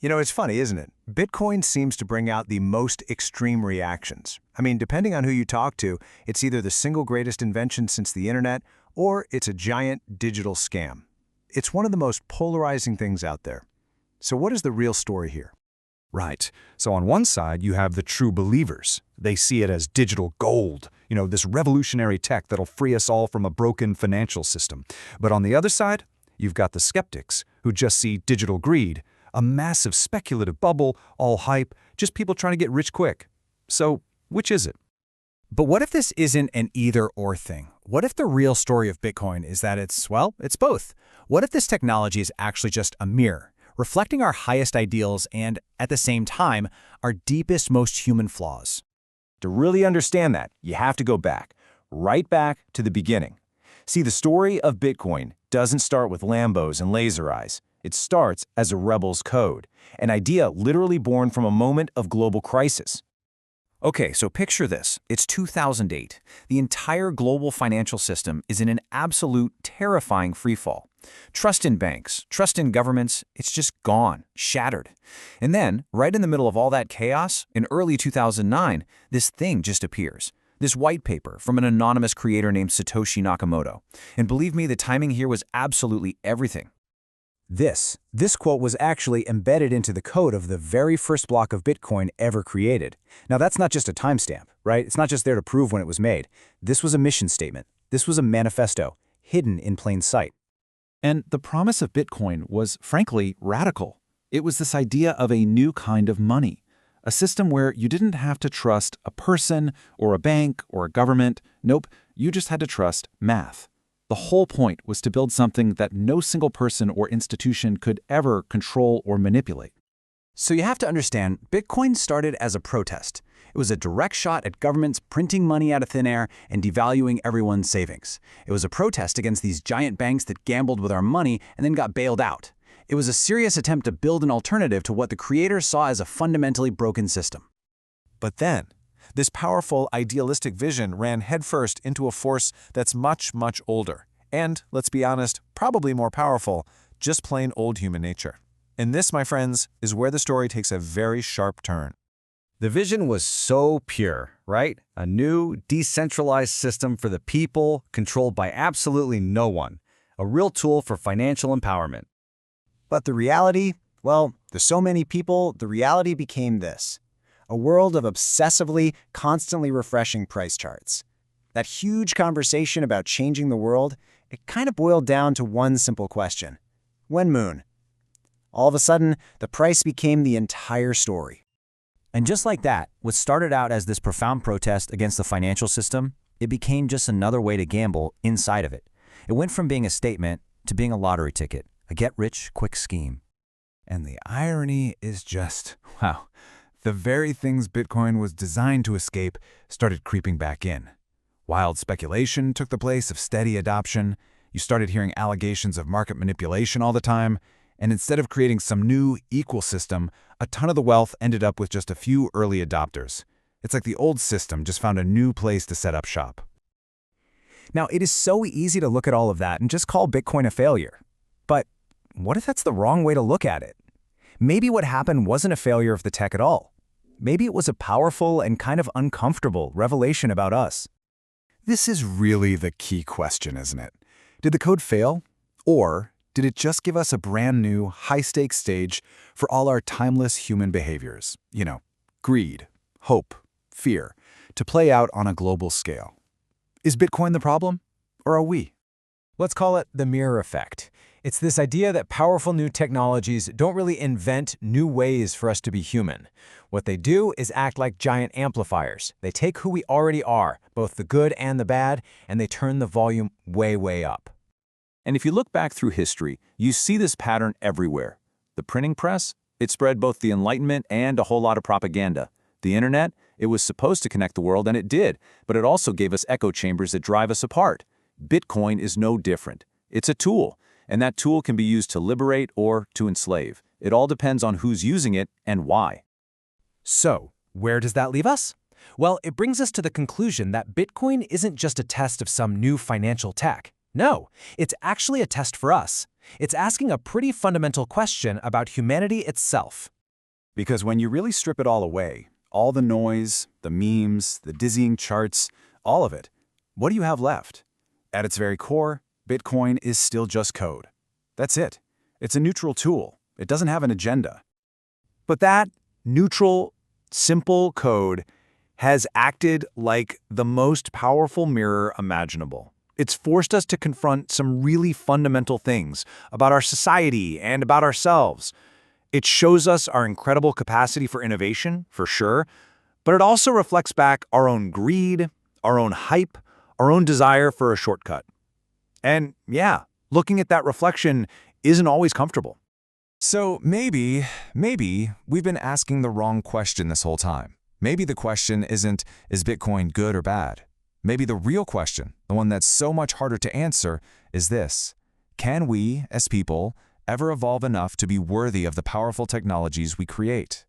It's funny, isn't it? Bitcoin seems to bring out the most extreme reactions. I mean, depending on who you talk to, it's either the single greatest invention since the internet, or it's a giant digital scam. It's one of the most polarizing things out there. So what is the real story here? Right. So on one side, you have the true believers. They see it as digital gold, this revolutionary tech that'll free us all from a broken financial system. But on the other side, you've got the skeptics who just see digital greed, a massive speculative bubble, all hype, just people trying to get rich quick. So which is it? But what if this isn't an either-or thing? What if the real story of Bitcoin is that it's both? What if this technology is actually just a mirror, reflecting our highest ideals and, at the same time, our deepest, most human flaws? To really understand that, you have to go back, right back to the beginning. See, the story of Bitcoin doesn't start with Lambos and laser eyes. It starts as a rebel's code, an idea literally born from a moment of global crisis. Okay, so picture this. It's 2008. The entire global financial system is in an absolute terrifying freefall. Trust in banks, trust in governments, it's just gone, shattered. And then, right in the middle of all that chaos, in early 2009, this thing just appears. This white paper from an anonymous creator named Satoshi Nakamoto. And believe me, the timing here was absolutely everything. This quote was actually embedded into the code of the very first block of Bitcoin ever created. Now, that's not just a timestamp, right? It's not just there to prove when it was made. This was a mission statement. This was a manifesto, hidden in plain sight. And the promise of Bitcoin was, frankly, radical. It was this idea of a new kind of money, a system where you didn't have to trust a person or a bank or a government. Nope, you just had to trust math. The whole point was to build something that no single person or institution could ever control or manipulate. So you have to understand, Bitcoin started as a protest. It was a direct shot at governments printing money out of thin air and devaluing everyone's savings. It was a protest against these giant banks that gambled with our money and then got bailed out. It was a serious attempt to build an alternative to what the creators saw as a fundamentally broken system. But then, this powerful, idealistic vision ran headfirst into a force that's much, much older. And, let's be honest, probably more powerful, just plain old human nature. And this, my friends, is where the story takes a very sharp turn. The vision was so pure, right? A new, decentralized system for the people, controlled by absolutely no one. A real tool for financial empowerment. But the reality, well, to so many people, the reality became this. A world of obsessively, constantly refreshing price charts. That huge conversation about changing the world, it kind of boiled down to one simple question. When moon? All of a sudden, the price became the entire story. And just like that, what started out as this profound protest against the financial system, it became just another way to gamble inside of it. It went from being a statement to being a lottery ticket, a get-rich-quick scheme. And the irony is just, wow, the very things Bitcoin was designed to escape started creeping back in. Wild speculation took the place of steady adoption. You started hearing allegations of market manipulation all the time. And instead of creating some new, equal system, a ton of the wealth ended up with just a few early adopters. It's like the old system just found a new place to set up shop. Now, it is so easy to look at all of that and just call Bitcoin a failure. But what if that's the wrong way to look at it? Maybe what happened wasn't a failure of the tech at all. Maybe it was a powerful and kind of uncomfortable revelation about us. This is really the key question, isn't it? Did the code fail? Or did it just give us a brand new, high-stakes stage for all our timeless human behaviors? Greed, hope, fear, to play out on a global scale. Is Bitcoin the problem? Or are we? Let's call it the mirror effect. It's this idea that powerful new technologies don't really invent new ways for us to be human. What they do is act like giant amplifiers. They take who we already are, both the good and the bad, and they turn the volume way, way up. And if you look back through history, you see this pattern everywhere. The printing press, it spread both the Enlightenment and a whole lot of propaganda. The internet, it was supposed to connect the world, and it did, but it also gave us echo chambers that drive us apart. Bitcoin is no different. It's a tool, and that tool can be used to liberate or to enslave. It all depends on who's using it and why. So, where does that leave us? Well, it brings us to the conclusion that Bitcoin isn't just a test of some new financial tech. No, it's actually a test for us. It's asking a pretty fundamental question about humanity itself. Because when you really strip it all away, all the noise, the memes, the dizzying charts, all of it, what do you have left? At its very core, Bitcoin is still just code. That's it. It's a neutral tool. It doesn't have an agenda. But that neutral, simple code has acted like the most powerful mirror imaginable. It's forced us to confront some really fundamental things about our society and about ourselves. It shows us our incredible capacity for innovation, for sure, but it also reflects back our own greed, our own hype, our own desire for a shortcut. And yeah, looking at that reflection isn't always comfortable. So maybe we've been asking the wrong question this whole time. Maybe the question isn't, is Bitcoin good or bad? Maybe the real question, the one that's so much harder to answer, is this: can we, as people, ever evolve enough to be worthy of the powerful technologies we create?